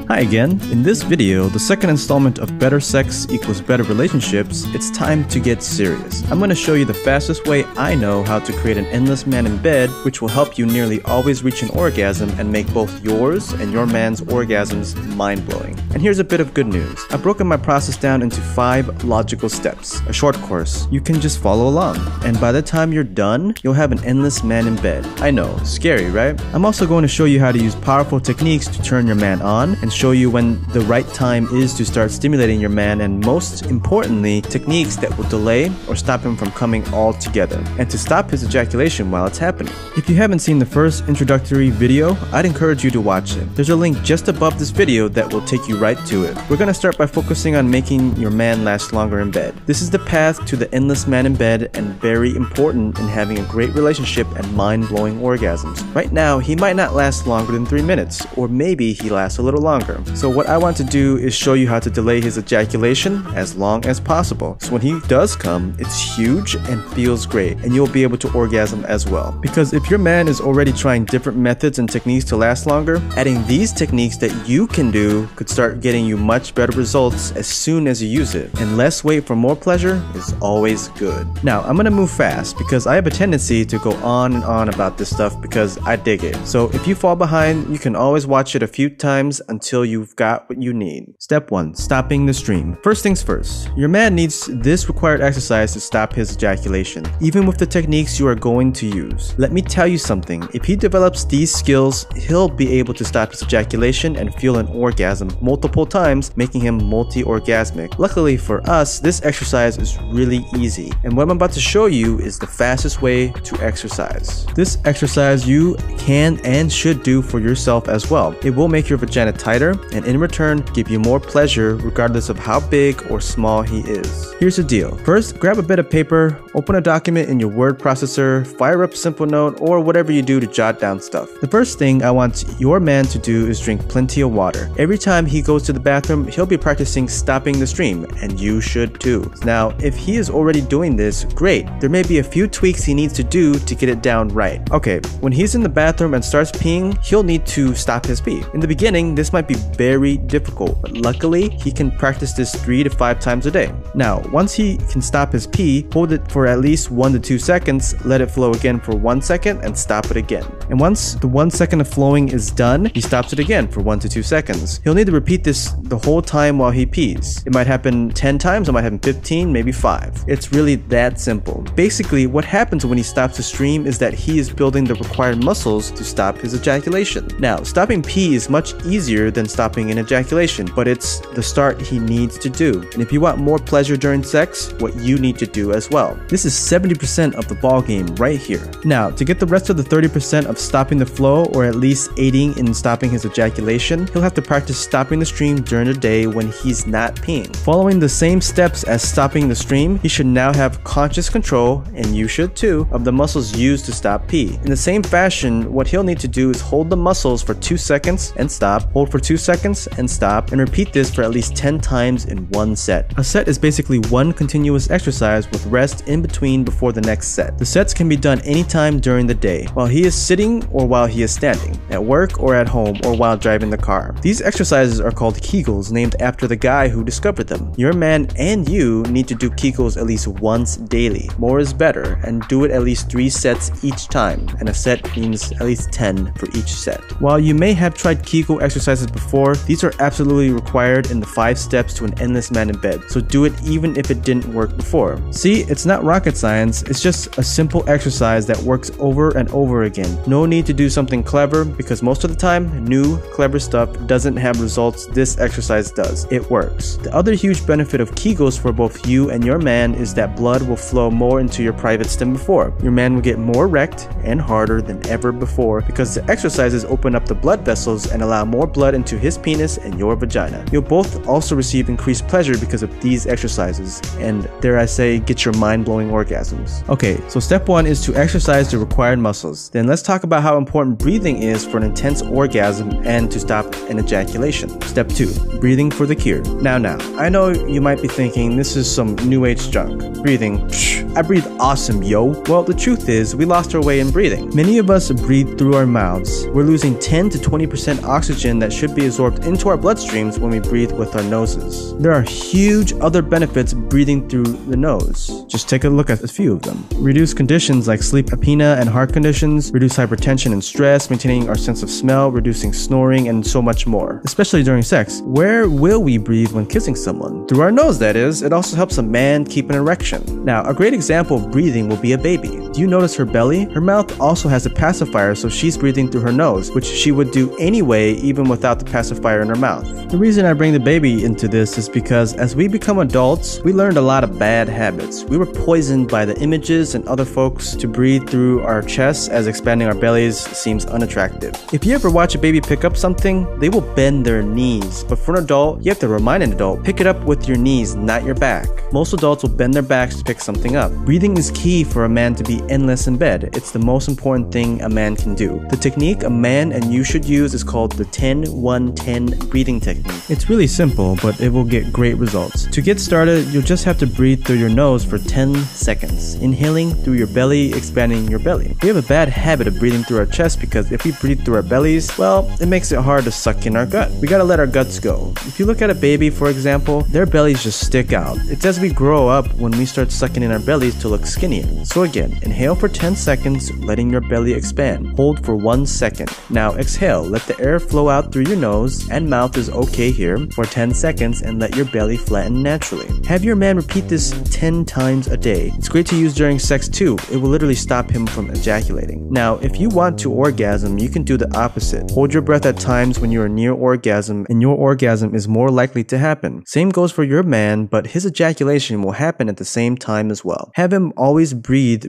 Hi again. In this video, the second installment of Better Sex Equals Better Relationships, it's time to get serious. I'm going to show you the fastest way I know how to create an endless man in bed, which will help you nearly always reach an orgasm and make both yours and your man's orgasms mind-blowing. And here's a bit of good news. I've broken my process down into 5 logical steps. A short course. You can just follow along. And by the time you're done, you'll have an endless man in bed. I know, scary, right? I'm also going to show you how to use powerful techniques to turn your man on and show you when the right time is to start stimulating your man, and most importantly, techniques that will delay or stop him from coming altogether, and to stop his ejaculation while it's happening. If you haven't seen the first introductory video, I'd encourage you to watch it. There's a link just above this video that will take you right to it. We're going to start by focusing on making your man last longer in bed. This is the path to the endless man in bed and very important in having a great relationship and mind-blowing orgasms. Right now, he might not last longer than 3 minutes, or maybe he lasts a little longer. So what I want to do is show you how to delay his ejaculation as long as possible. So when he does come, it's huge and feels great, and you'll be able to orgasm as well. Because if your man is already trying different methods and techniques to last longer, adding these techniques that you can do could start getting you much better results as soon as you use it. And less wait for more pleasure is always good. Now, I'm gonna move fast because I have a tendency to go on and on about this stuff because I dig it. So if you fall behind, you can always watch it a few times until you've got what you need. Step 1. Stopping the stream. First things first, your man needs this required exercise to stop his ejaculation, even with the techniques you are going to use. Let me tell you something, if he develops these skills, he'll be able to stop his ejaculation and feel an orgasm multiple times, making him multi-orgasmic. Luckily for us, this exercise is really easy, and what I'm about to show you is the fastest way to exercise. This exercise you can and should do for yourself as well. It will make your vagina tighter and in return give you more pleasure regardless of how big or small he is. Here's the deal. First, grab a bit of paper, open a document in your word processor, fire up Simple Note, or whatever you do to jot down stuff. The first thing I want your man to do is drink plenty of water. Every time he goes to the bathroom, he'll be practicing stopping the stream, and you should too. Now, if he is already doing this, great. There may be a few tweaks he needs to do to get it down right. Okay, when he's in the bathroom and starts peeing, he'll need to stop his pee. In the beginning, this might be very difficult, but luckily, he can practice this 3 to 5 times a day. Now, once he can stop his pee, hold it for at least 1 to 2 seconds, let it flow again for 1 second, and stop it again. And once the 1 second of flowing is done, he stops it again for 1 to 2 seconds. He'll need to repeat this the whole time while he pees. It might happen 10 times, it might happen 15, maybe 5. It's really that simple. Basically, what happens when he stops the stream is that he is building the required muscles to stop his ejaculation. Now, stopping pee is much easier than stopping an ejaculation, but it's the start he needs to do. And if you want more pleasure during sex, what you need to do as well. This is 70% of the ball game right here. Now, to get the rest of the 30% of stopping the flow, or at least aiding in stopping his ejaculation, he'll have to practice stopping the stream during the day when he's not peeing. Following the same steps as stopping the stream, he should now have conscious control, and you should too, of the muscles used to stop pee. In the same fashion, what he'll need to do is hold the muscles for 2 seconds and stop, hold for 2 seconds and stop, and repeat this for at least 10 times in one set. A set is basically one continuous exercise with rest in between before the next set. The sets can be done anytime during the day, while he is sitting or while he is standing, at work or at home or while driving the car. These exercises are called Kegels, named after the guy who discovered them. Your man and you need to do Kegels at least once daily. More is better, and do it at least 3 sets each time, and a set means at least 10 for each set. While you may have tried Kegel exercises before, these are absolutely required in the 5 steps to an endless man in bed, so do it even if it didn't work before. See, it's not rocket science, it's just a simple exercise that works over and over again. No need to do something clever, because most of the time, new, clever stuff doesn't have results this exercise does. It works. The other huge benefit of Kegels for both you and your man is that blood will flow more into your privates than before. Your man will get more erect and harder than ever before because the exercises open up the blood vessels and allow more blood into his penis and your vagina. You'll both also receive increased pleasure because of these exercises, and dare I say, get your mind blown flowing orgasms. Okay, so step 1 is to exercise the required muscles. Then let's talk about how important breathing is for an intense orgasm and to stop an ejaculation. Step 2, breathing for the cure. Now, I know you might be thinking this is some new age junk. Breathing, I breathe awesome, yo. Well, the truth is, we lost our way in breathing. Many of us breathe through our mouths. We're losing 10 to 20% oxygen that should be absorbed into our bloodstreams when we breathe with our noses. There are huge other benefits breathing through the nose. Just take a look at a few of them. Reduce conditions like sleep apnea and heart conditions, reduce hypertension and stress, maintaining our sense of smell, reducing snoring, and so much more. Especially during sex. Where will we breathe when kissing someone? Through our nose, that is. It also helps a man keep an erection. Now, a great example of breathing will be a baby. Do you notice her belly? Her mouth also has a pacifier, so she's breathing through her nose, which she would do anyway even without the pacifier in her mouth. The reason I bring the baby into this is because as we become adults, we learned a lot of bad habits. We were poisoned by the images and other folks to breathe through our chests, as expanding our bellies seems unattractive. If you ever watch a baby pick up something, they will bend their knees, but for an adult, you have to remind an adult, pick it up with your knees, not your back. Most adults will bend their backs to pick something up. Breathing is key for a man to be endless in bed. It's the most important thing a man can do. The technique a man and you should use is called the 10-1-10 breathing technique. It's really simple, but it will get great results. To get started, you'll just have to breathe through your nose for 10 seconds, inhaling through your belly, expanding your belly. We have a bad habit of breathing through our chest because if we breathe through our bellies, well, it makes it hard to suck in our gut. We gotta let our guts go. If you look at a baby, for example, their bellies just stick out. It's as we grow up when we start sucking in our bellies to look skinnier. So again, inhale for 10 seconds, letting your belly expand. Hold for 1 second. Now exhale, let the air flow out through your nose, and mouth is okay here, for 10 seconds, and let your belly flatten naturally. Have your man repeat this 10 times a day. It's great to use during sex too. It will literally stop him from ejaculating. Now, if you want to orgasm, you can do the opposite. Hold your breath at times when you are near orgasm, and your orgasm is more likely to happen. Same goes for your man, but his ejaculation will happen at the same time as well. Have him always breathe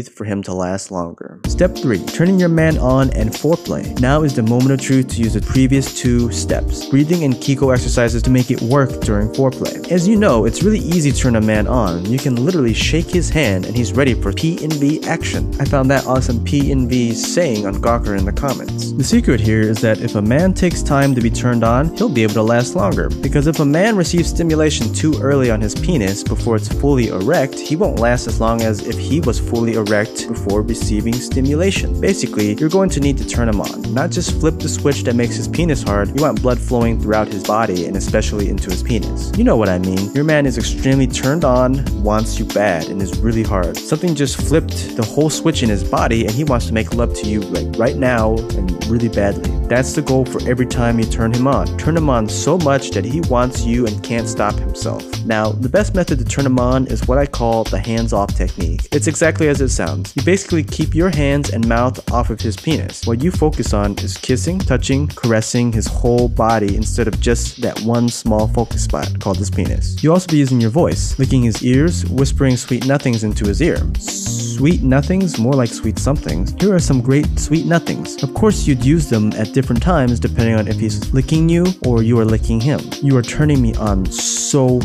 for him to last longer. Step 3. Turning your man on and foreplay. Now is the moment of truth to use the previous 2 steps. Breathing and Kegel exercises to make it work during foreplay. As you know, it's really easy to turn a man on. You can literally shake his hand and he's ready for P&V action. I found that awesome P&V saying on Gawker in the comments. The secret here is that if a man takes time to be turned on, he'll be able to last longer. Because if a man receives stimulation too early on his penis before it's fully erect, he won't last as long as if he was fully erect before receiving stimulation. Basically, you're going to need to turn him on. Not just flip the switch that makes his penis hard, you want blood flowing throughout his body and especially into his penis. You know what I mean. Your man is extremely turned on, wants you bad, and is really hard. Something just flipped the whole switch in his body and he wants to make love to you like right now and really badly. That's the goal for every time you turn him on. Turn him on so much that he wants you and can't stop himself. Now, the best method to turn him on is what I call the hands-off technique. It's exactly as it sounds. You basically keep your hands and mouth off of his penis. What you focus on is kissing, touching, caressing his whole body instead of just that one small focus spot called his penis. You'll also be using your voice, licking his ears, whispering sweet nothings into his ear. Sweet nothings? More like sweet somethings. Here are some great sweet nothings. Of course, you'd use them at different times depending on if he's licking you or you are licking him. You are turning me on so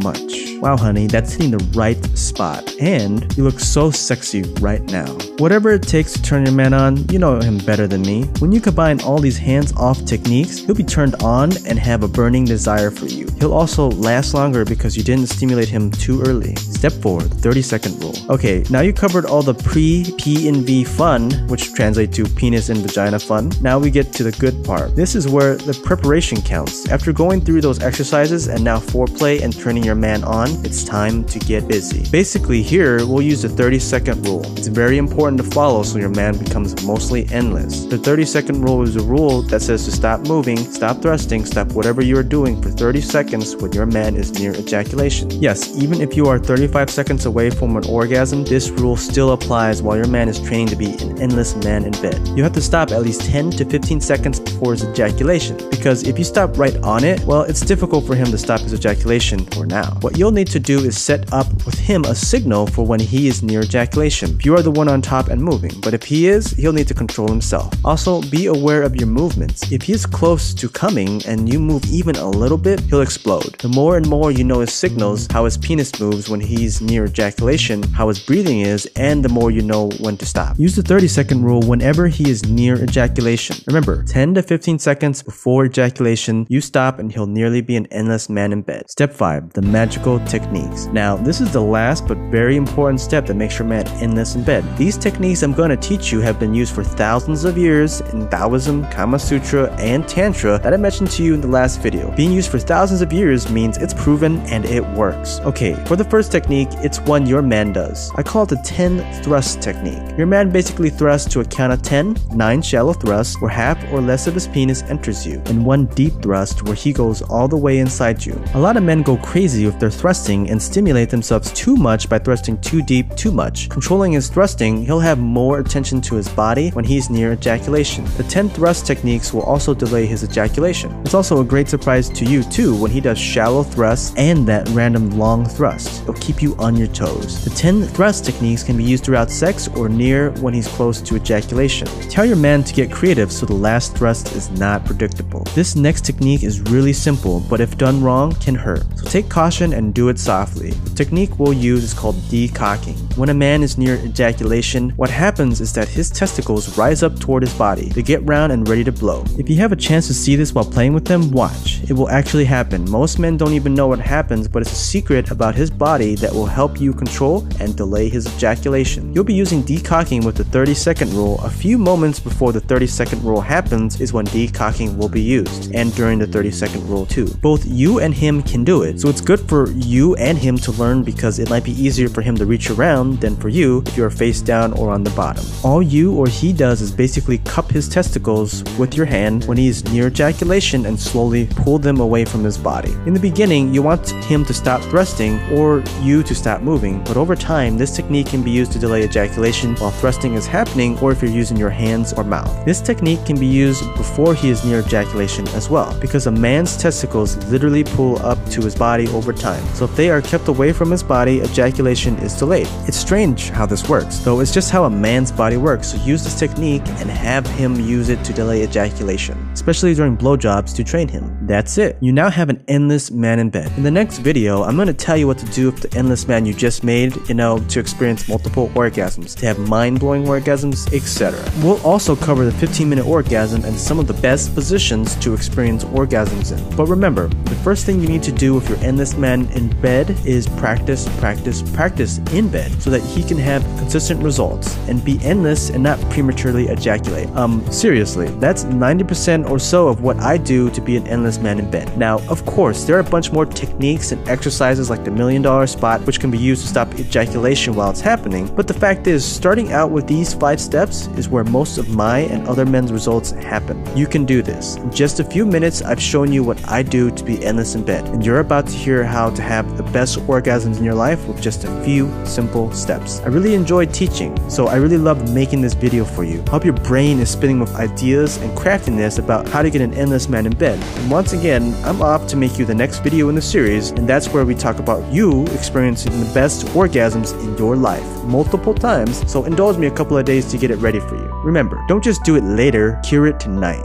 much. Wow, honey, that's hitting the right spot. And you look so sexy right now. Whatever it takes to turn your man on, you know him better than me. When you combine all these hands-off techniques, he'll be turned on and have a burning desire for you. He'll also last longer because you didn't stimulate him too early. Step 4, 30-second rule. Okay, now you covered all the pre-P&V fun, which translate to penis and vagina fun. Now we get to the good part. This is where the preparation counts. After going through those exercises and now foreplay and turning your man on, it's time to get busy. Basically here, we'll use the 30-second rule. It's very important to follow so your man becomes mostly endless. The 30-second rule is a rule that says to stop moving, stop thrusting, stop whatever you are doing for 30 seconds when your man is near ejaculation. Yes, even if you are 35 seconds away from an orgasm, this rule still applies while your man is training to be an endless man in bed. You have to stop at least 10 to 15 seconds before his ejaculation, because if you stop right on it, well, it's difficult for him to stop his ejaculation for now. What you'll need to do is set up with him a signal for when he is near ejaculation. You are the one on top and moving, but if he is, he'll need to control himself. Also, be aware of your movements. If he is close to coming and you move even a little bit, he'll explode. The more and more you know his signals, how his penis moves when he's he's near ejaculation, how his breathing is, and the more you know when to stop. Use the 30-second rule whenever he is near ejaculation. Remember, 10 to 15 seconds before ejaculation, you stop and he'll nearly be an endless man in bed. Step 5. The magical techniques. Now, this is the last but very important step that makes your man endless in bed. These techniques I'm going to teach you have been used for thousands of years in Taoism, Kama Sutra, and Tantra that I mentioned to you in the last video. Being used for thousands of years means it's proven and it works. Okay, for the first technique, it's one your man does. I call it the 10 thrust technique. Your man basically thrusts to a count of 10, 9 shallow thrusts where half or less of his penis enters you, and 1 deep thrust where he goes all the way inside you. A lot of men go crazy with their thrusting and stimulate themselves too much by thrusting too deep too much. Controlling his thrusting, he'll have more attention to his body when he's near ejaculation. The 10 thrust techniques will also delay his ejaculation. It's also a great surprise to you too when he does shallow thrusts and that random long thrust. It'll keep you on your toes. The 10 thrust techniques can be used throughout sex or near when he's close to ejaculation. Tell your man to get creative so the last thrust is not predictable. This next technique is really simple, but if done wrong, can hurt. So take caution and do it softly. The technique we'll use is called decocking. When a man is near ejaculation, what happens is that his testicles rise up toward his body. They get round and ready to blow. If you have a chance to see this while playing with them, watch. It will actually happen. Most men don't even know what happens, but it's a secret about his body that will help you control and delay his ejaculation. You'll be using decocking with the 30-second rule. A few moments before the 30-second rule happens is when decocking will be used, and during the 30-second rule too. Both you and him can do it, so it's good for you and him to learn because it might be easier for him to reach around than for you if you're face down or on the bottom. All you or he does is basically cup his testicles with your hand when he is near ejaculation and slowly pull them away from his body. In the beginning, you want him to stop thrusting or you to stop moving, but over time, this technique can be used to delay ejaculation while thrusting is happening or if you're using your hands or mouth. This technique can be used before he is near ejaculation as well, because a man's testicles literally pull up to his body over time. So if they are kept away from his body, ejaculation is delayed. It's strange how this works, though it's just how a man's body works, so use this technique and have him use it to delay ejaculation, especially during blowjobs to train him. That's it. You now have an endless man in bed. In the next video, I'm going to tell you what to do with the endless man you just made, to experience multiple orgasms, to have mind-blowing orgasms, etc. We'll also cover the 15-minute orgasm and some of the best positions to experience orgasms in. But remember, the first thing you need to do with your endless man in bed is practice, practice, practice in bed so that he can have consistent results and be endless and not prematurely ejaculate. Seriously, that's 90% or so of what I do to be an endless man in bed. Now, of course, there are a bunch more techniques and exercises like the $1 million spot, which can be used to stop ejaculation while it's happening, but the fact is, starting out with these 5 steps is where most of my and other men's results happen. You can do this. In just a few minutes, I've shown you what I do to be endless in bed, and you're about to hear how to have the best orgasms in your life with just a few simple steps. I really enjoyed teaching, so I really loved making this video for you. I hope your brain is spinning with ideas and craftiness about how to get an endless man in bed. And once again, I'm off to make you the next video in the series, and that's where we talk about you experiencing the best orgasms in your life multiple times, so indulge me a couple of days to get it ready for you. Remember, don't just do it later, cure it tonight.